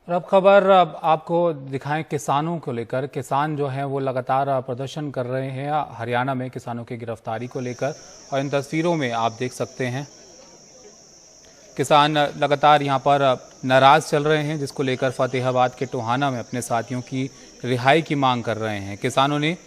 और अब खबर अब आपको दिखाएं किसानों को लेकर। किसान जो हैं वो लगातार प्रदर्शन कर रहे हैं हरियाणा में किसानों की गिरफ्तारी को लेकर। और इन तस्वीरों में आप देख सकते हैं किसान लगातार यहां पर नाराज चल रहे हैं, जिसको लेकर फतेहाबाद के टोहाना में अपने साथियों की रिहाई की मांग कर रहे हैं। किसानों ने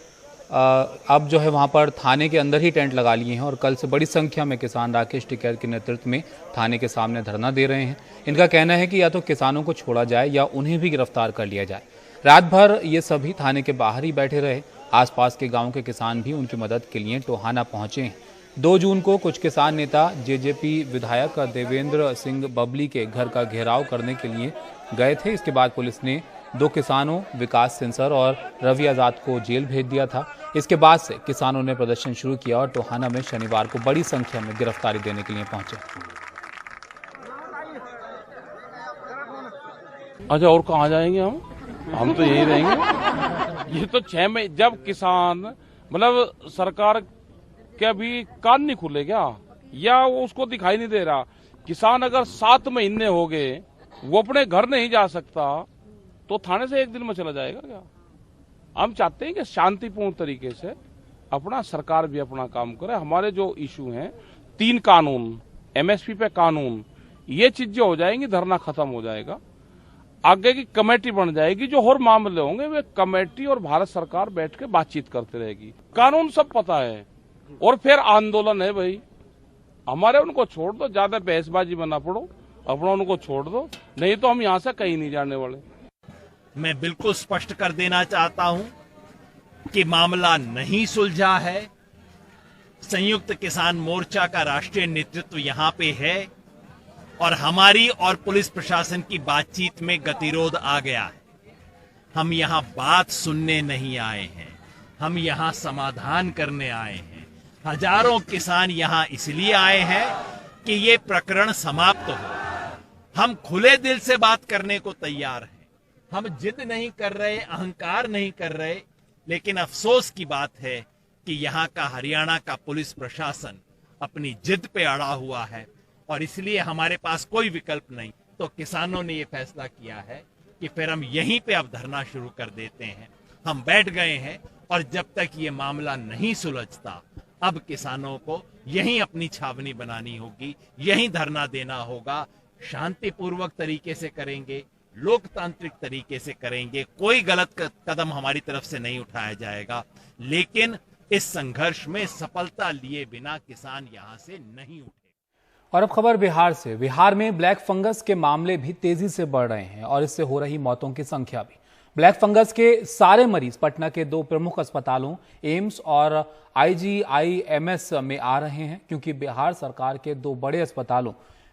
अब जो है वहां पर थाने के अंदर ही टेंट लगा लिए हैं और कल से बड़ी संख्या में किसान राकेश टिकैत के नेतृत्व में थाने के सामने धरना दे रहे हैं। इनका कहना है कि या तो किसानों को छोड़ा जाए या उन्हें भी गिरफ्तार कर लिया जाए। रात भर ये सभी थाने के बाहर ही बैठे रहे। आसपास के गाँव के किसान भी उनकी मदद के लिए टोहाना पहुंचे हैं। 2 जून को कुछ किसान नेता जेजेपी विधायक देवेंद्र सिंह बबली के घर का घेराव करने के लिए गए थे। इसके बाद पुलिस ने 2 किसानों विकास सिंसर और रवि आजाद को जेल भेज दिया था। इसके बाद से किसानों ने प्रदर्शन शुरू किया और टोहाना में शनिवार को बड़ी संख्या में गिरफ्तारी देने के लिए पहुंचे। अच्छा, और कहाँ जाएंगे हम तो यही रहेंगे। ये तो 6 महीने जब किसान मतलब सरकार क्या भी कान नहीं खुले क्या, या वो उसको दिखाई नहीं दे रहा। किसान अगर 7 महीने हो गए वो अपने घर नहीं जा सकता तो थाने से 1 दिन में चला जाएगा क्या? हम चाहते हैं कि शांतिपूर्ण तरीके से अपना सरकार भी अपना काम करे। हमारे जो इशू हैं 3 कानून, एमएसपी पे कानून, ये चीजें हो जाएंगी, धरना खत्म हो जाएगा। आगे की कमेटी बन जाएगी, जो और मामले होंगे वे कमेटी और भारत सरकार बैठ के बातचीत करती रहेगी। कानून सब पता है और फिर आंदोलन है भाई हमारे। उनको छोड़ दो, ज्यादा बहसबाजी में ना पड़ो, अपना उनको छोड़ दो, नहीं तो हम यहाँ से कहीं नहीं जाने वाले। मैं बिल्कुल स्पष्ट कर देना चाहता हूं कि मामला नहीं सुलझा है। संयुक्त किसान मोर्चा का राष्ट्रीय नेतृत्व यहां पे है और हमारी और पुलिस प्रशासन की बातचीत में गतिरोध आ गया है। हम यहां बात सुनने नहीं आए हैं, हम यहां समाधान करने आए हैं। हजारों किसान यहां इसलिए आए हैं कि ये प्रकरण समाप्त हो। हम खुले दिल से बात करने को तैयार हैं। हम जिद नहीं कर रहे, अहंकार नहीं कर रहे, लेकिन अफसोस की बात है कि यहाँ का हरियाणा का पुलिस प्रशासन अपनी जिद पे अड़ा हुआ है और इसलिए हमारे पास कोई विकल्प नहीं। तो किसानों ने ये फैसला किया है कि फिर हम यहीं पे अब धरना शुरू कर देते हैं। हम बैठ गए हैं और जब तक ये मामला नहीं सुलझता अब किसानों को यहीं अपनी छावनी बनानी होगी, यहीं धरना देना होगा। शांतिपूर्वक तरीके से करेंगे, लोकतांत्रिक तरीके से करेंगे, कोई गलत कदम हमारी तरफ से नहीं उठाया जाएगा। लेकिन इस संघर्ष में सफलता लिए बिना किसान यहां से नहीं उठे। और अब खबर बिहार से। बिहार में ब्लैक फंगस के मामले भी तेजी से बढ़ रहे हैं और इससे हो रही मौतों की संख्या भी। ब्लैक फंगस के सारे मरीज पटना के 2 प्रमुख अस्पतालों एम्स और IGIMS में आ रहे हैं, क्योंकि बिहार सरकार के 2 बड़े अस्पतालों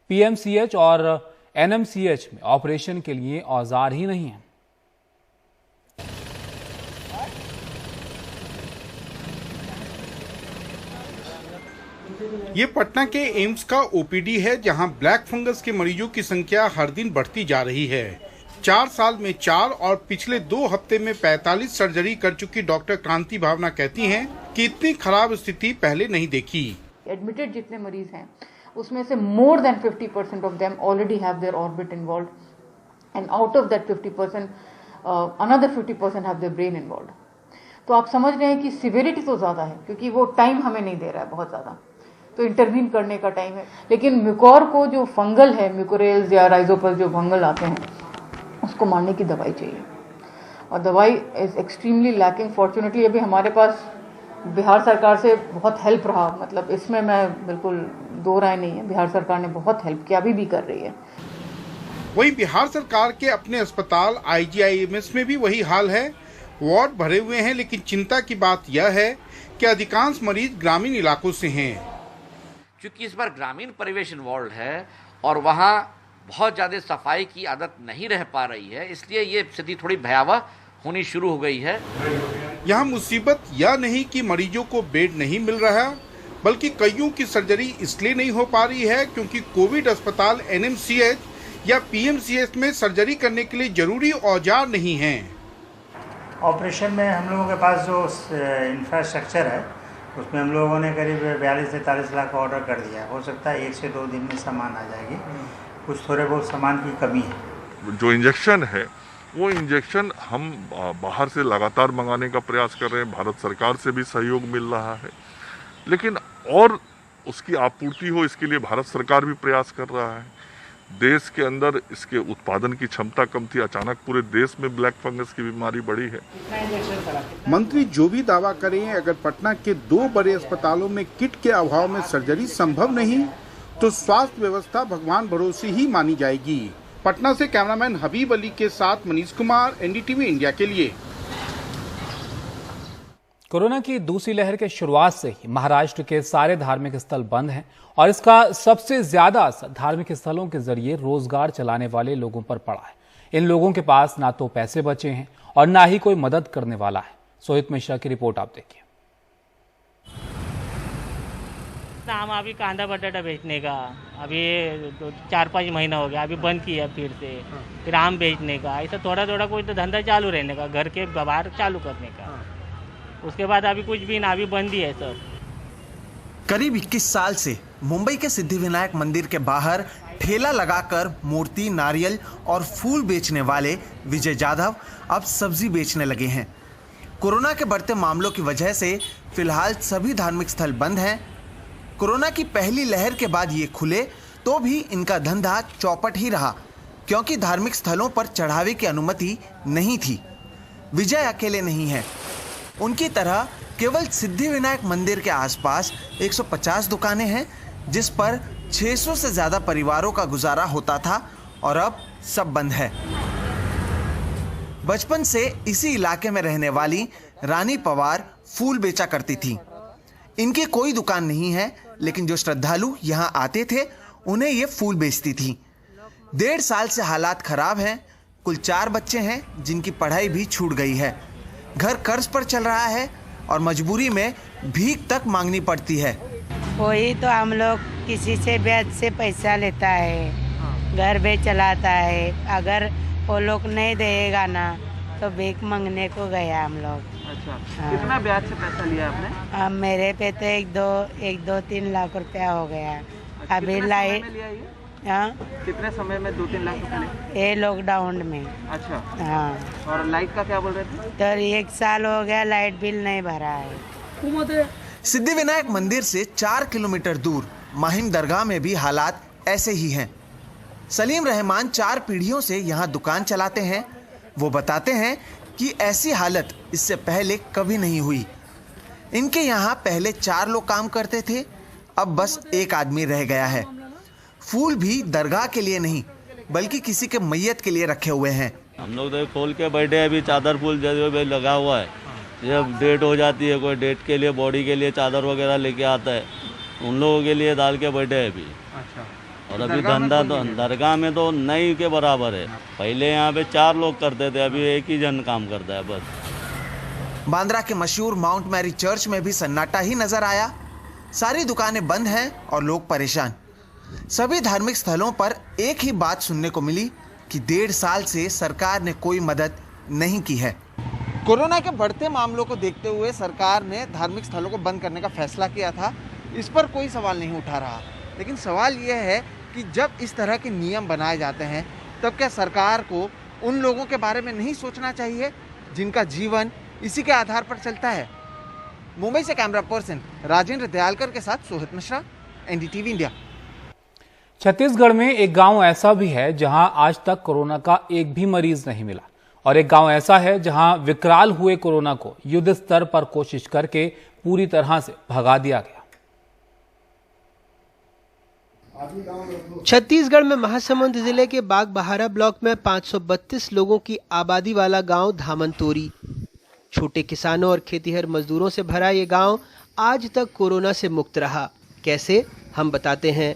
PMCH और NMCH में ऑपरेशन के लिए औजार ही नहीं है। ये पटना के एम्स का OPD है, जहां ब्लैक फंगस के मरीजों की संख्या हर दिन बढ़ती जा रही है। 4 साल में 4 और पिछले 2 हफ्ते में 45 सर्जरी कर चुकी डॉक्टर क्रांति भावना कहती हैं कि इतनी खराब स्थिति पहले नहीं देखी। एडमिटेड जितने मरीज हैं उसमें से more than 50% of them already have their orbit involved, and out of that 50%, another 50% have their brain involved. तो आप समझ रहे हैं कि सिविरिटी तो ज़्यादा है, क्योंकि वो टाइम हमें नहीं दे रहा है बहुत ज़्यादा, तो इंटरवीन करने का टाइम है। लेकिन म्यूकोर को जो फंगल है, म्यूकोरेल्स या राइजोपस जो फंगल आते हैं, उसको मारने की दवाई चाहिए और दवाई इज एक्सट्रीमली लैकिंग। फॉर्चुनेटली अभी हमारे पास बिहार सरकार से बहुत हेल्प रहा, मतलब इसमें मैं बिल्कुल दो राय नहीं है, बिहार सरकार ने बहुत हेल्प किया, अभी भी कर रही है। वही बिहार सरकार के अपने अस्पताल IGIMS में भी वही हाल है। वार्ड भरे हुए हैं, लेकिन चिंता की बात यह है कि अधिकांश मरीज ग्रामीण इलाकों से हैं। क्योंकि इस बार ग्रामीण परिवेश इन्वॉल्व है और वहाँ बहुत ज़्यादा सफाई की आदत नहीं रह पा रही है, इसलिए ये स्थिति थोड़ी भयावह होनी शुरू हो गई है। यहाँ मुसीबत यह नहीं कि मरीजों को बेड नहीं मिल रहा, बल्कि कईयों की सर्जरी इसलिए नहीं हो पा रही है क्योंकि कोविड अस्पताल NMCH या PMCH में सर्जरी करने के लिए जरूरी औजार नहीं हैं। ऑपरेशन में हम लोगों के पास जो इंफ्रास्ट्रक्चर है उसमें हम लोगों ने करीब 42 से 43 लाख का ऑर्डर कर दिया। हो सकता है 1 से 2 दिन में सामान आ जाएगी। कुछ थोड़े बहुत सामान की कमी है। जो इंजेक्शन है वो इंजेक्शन हम बाहर से लगातार मंगाने का प्रयास कर रहे हैं। भारत सरकार से भी सहयोग मिल रहा है, लेकिन और उसकी आपूर्ति हो इसके लिए भारत सरकार भी प्रयास कर रहा है। देश के अंदर इसके उत्पादन की क्षमता कम थी, अचानक पूरे देश में ब्लैक फंगस की बीमारी बढ़ी है। मंत्री जो भी दावा करें, अगर पटना के 2 बड़े अस्पतालों में किट के अभाव में सर्जरी संभव नहीं तो स्वास्थ्य व्यवस्था भगवान भरोसे ही मानी जाएगी। पटना से कैमरामैन हबीब अली के साथ मनीष कुमार, एनडीटीवी इंडिया के लिए। कोरोना की दूसरी लहर के शुरुआत से ही महाराष्ट्र के सारे धार्मिक स्थल बंद हैं और इसका सबसे ज्यादा असर धार्मिक स्थलों के जरिए रोजगार चलाने वाले लोगों पर पड़ा है। इन लोगों के पास ना तो पैसे बचे हैं और ना ही कोई मदद करने वाला है। सोहित मिश्रा की रिपोर्ट आप देखिए। हम अभी कांदा बटाटा बेचने का अभी 4-5 महीना हो गया, अभी बंद किया फिर आम बेचने का, ऐसा थोड़ा थोड़ा कोई तो धंधा चालू रहने का, घर के बाहर चालू करने का। उसके बाद अभी कुछ भी ना, अभी बंद ही है सब। करीब 21 साल से मुंबई के सिद्धिविनायक मंदिर के बाहर ठेला लगाकर मूर्ति, नारियल और फूल बेचने वाले विजय जाधव अब सब्जी बेचने लगे हैं। कोरोना के बढ़ते मामलों की वजह से फिलहाल सभी धार्मिक स्थल बंद हैं। कोरोना की पहली लहर के बाद ये खुले तो भी इनका धंधा चौपट ही रहा, क्योंकि धार्मिक स्थलों पर चढ़ावे की अनुमति नहीं थी। विजय अकेले नहीं है, उनकी तरह केवल सिद्धिविनायक मंदिर के आसपास 150 दुकानें हैं, जिस पर 600 से ज्यादा परिवारों का गुजारा होता था और अब सब बंद है। बचपन से इसी इलाके में रहने वाली रानी पवार फूल बेचा करती थी। इनकी कोई दुकान नहीं है, लेकिन जो श्रद्धालु यहाँ आते थे उन्हें ये फूल बेचती थी। 1.5 साल से हालात खराब हैं। कुल 4 बच्चे हैं जिनकी पढ़ाई भी छूट गई है। घर कर्ज पर चल रहा है और मजबूरी में भीख तक मांगनी पड़ती है। कोई तो हम लोग किसी से ब्याज से पैसा लेता है, घर भी चलाता है। अगर वो लोग नहीं देगा ना तो भीख मांगने को गया हम लोग। अच्छा, कितना ब्याज से पैसा लिया आपने? मेरे पे तो 1-2-3 लाख रुपया हो गया। अभी लाइट कितने समय में 2-3 लाख रुपए? ये लॉकडाउन में। अच्छा। हाँ। और लाइट का क्या बोल रहे थे? तो 1 साल हो गया लाइट बिल नहीं भरा है। सिद्धिविनायक मंदिर से 4 किलोमीटर दूर माहिम दरगाह में भी हालात ऐसे ही हैं। सलीम रहमान 4 पीढ़ियों से यहाँ दुकान चलाते हैं। वो बताते हैं कि ऐसी हालत इससे पहले कभी नहीं हुई। इनके यहाँ पहले 4 लोग काम करते थे, अब बस 1 आदमी रह गया है। फूल भी दरगाह के लिए नहीं बल्कि किसी के मैयत के लिए रखे हुए हैं। हम लोग तो खोल के बैठे हैं, अभी चादर फूल जैसे लगा हुआ है। जब डेट हो जाती है, कोई डेट के लिए बॉडी के लिए चादर वगैरह लेके आता है, उन लोगों के लिए डाल के बैठे हैं अभी। अच्छा। और अभी धंधा तो दरगाह में तो नहीं के बराबर है। पहले यहाँ पे 4 लोग करते थे, अभी 1 ही जन काम करता है बस। बांद्रा के मशहूर माउंट मैरी चर्च में भी सन्नाटा ही नजर आया। सारी दुकानें बंद हैं और लोग परेशान। सभी धार्मिक स्थलों पर एक ही बात सुनने को मिली कि 1.5 साल से सरकार ने कोई मदद नहीं की है। कोरोना के बढ़ते मामलों को देखते हुए सरकार ने धार्मिक स्थलों को बंद करने का फैसला किया था। इस पर कोई सवाल नहीं उठा रहा, लेकिन सवाल यह है कि जब इस तरह के नियम बनाए जाते हैं तब क्या सरकार को उन लोगों के बारे में नहीं सोचना चाहिए जिनका जीवन इसी के आधार पर चलता है। मुंबई से कैमरा पर्सन राजेंद्र दयालकर के साथ सोहित मिश्रा, एनडीटीवी इंडिया। छत्तीसगढ़ में एक गांव ऐसा भी है जहां आज तक कोरोना का एक भी मरीज नहीं मिला और एक गांव ऐसा है जहां विकराल हुए कोरोना को युद्ध स्तर पर कोशिश करके पूरी तरह से भगा दिया गया। छत्तीसगढ़ में महासमुंद जिले के बागबहारा ब्लॉक में 532 लोगों की आबादी वाला गांव धामनतोरी। छोटे किसानों और खेतीहर मजदूरों से भरा ये गांव आज तक कोरोना से मुक्त रहा। कैसे, हम बताते हैं।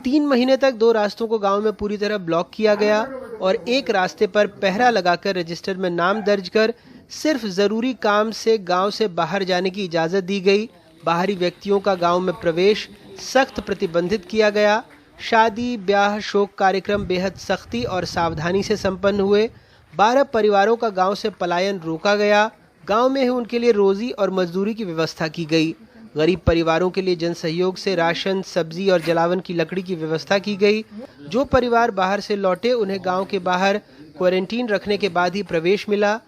3 महीने तक 2 रास्तों को गांव में पूरी तरह ब्लॉक किया गया और एक रास्ते पर पहरा लगाकर रजिस्टर में नाम दर्ज कर सिर्फ जरूरी काम से गांव से बाहर जाने की इजाजत दी गई। बाहरी व्यक्तियों का गांव में प्रवेश सख्त प्रतिबंधित किया गया। शादी, ब्याह, शोक कार्यक्रम बेहद सख्ती और सावधानी से संपन्न हुए। 12 परिवारों का गांव से पलायन रोका गया। गांव में ही उनके लिए रोजी और मजदूरी की व्यवस्था की गई। गरीब परिवारों के लिए जन सहयोग से राशन, सब्जी और जलावन की लकड़ी की व्यवस्था की गई। जो परिवार बाहर से लौटे उन्हें गांव के बाहर क्वारंटीन रखने के बाद ही प्रवेश मिला।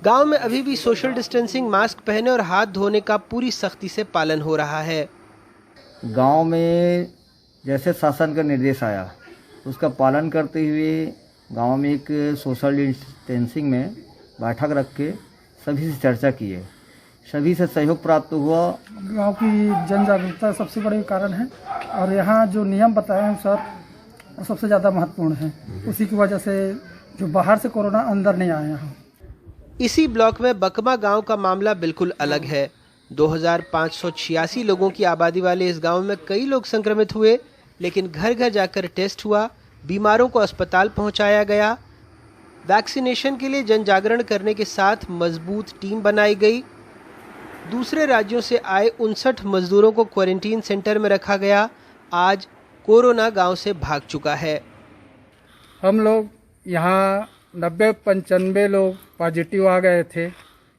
गांव में अभी भी सोशल डिस्टेंसिंग, मास्क पहने और हाथ धोने का पूरी सख्ती से पालन हो रहा है। गांव में जैसे शासन का निर्देश आया उसका पालन करते हुए गांव में एक सोशल डिस्टेंसिंग में बैठक रख के सभी से चर्चा किए, सभी से सहयोग प्राप्त हुआ। गांव की जन जागरूकता सबसे बड़ी कारण है और यहाँ जो नियम बताए हैं सर सबसे ज़्यादा महत्वपूर्ण है। उसी की वजह से जो बाहर से कोरोना अंदर नहीं आया यहाँ। इसी ब्लॉक में बकमा गांव का मामला बिल्कुल अलग है। 2586 लोगों की आबादी वाले इस गांव में कई लोग संक्रमित हुए, लेकिन घर घर जाकर टेस्ट हुआ, बीमारों को अस्पताल पहुंचाया गया। वैक्सीनेशन के लिए जन जागरण करने के साथ मजबूत टीम बनाई गई। दूसरे राज्यों से आए 59 मजदूरों को क्वारंटीन सेंटर में रखा गया। आज कोरोना गांव से भाग चुका है। हम लोग यहाँ 90-95 लोग पॉजिटिव आ गए थे,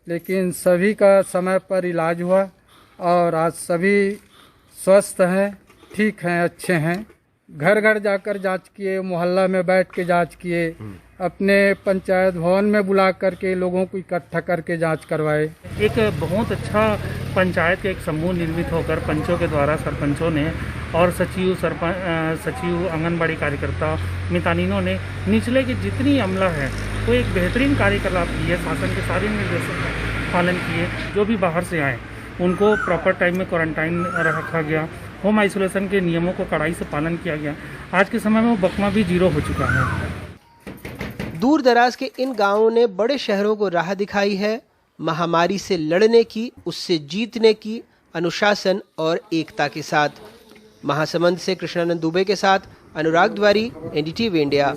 लेकिन सभी का समय पर इलाज हुआ और आज सभी स्वस्थ हैं, ठीक हैं, अच्छे हैं। घर घर जाकर जांच किए, मोहल्ला में बैठ के जांच किए, अपने पंचायत भवन में बुला करके लोगों को इकट्ठा करके जांच करवाए। एक बहुत अच्छा पंचायत का एक समूह निर्मित होकर पंचों के द्वारा सरपंचों ने और सचिव, आंगनबाड़ी कार्यकर्ता, मितानिनों ने निचले की जितनी अमला है वो एक बेहतरीन कार्यकलाप किए। शासन के सारे निर्देशों का पालन किए। जो भी बाहर से आए उनको प्रॉपर टाइम में क्वारंटाइन रखा गया। होम आइसोलेशन के नियमों को कड़ाई से पालन किया गया। आज के समय में वो बकमा भी 0 हो चुका है। दूर दराज के इन गांवों ने बड़े शहरों को राह दिखाई है, महामारी से लड़ने की, उससे जीतने की, अनुशासन और एकता के साथ। महासमुंद से कृष्णानंद दुबे के साथ अनुराग द्वारी, NDTV इंडिया।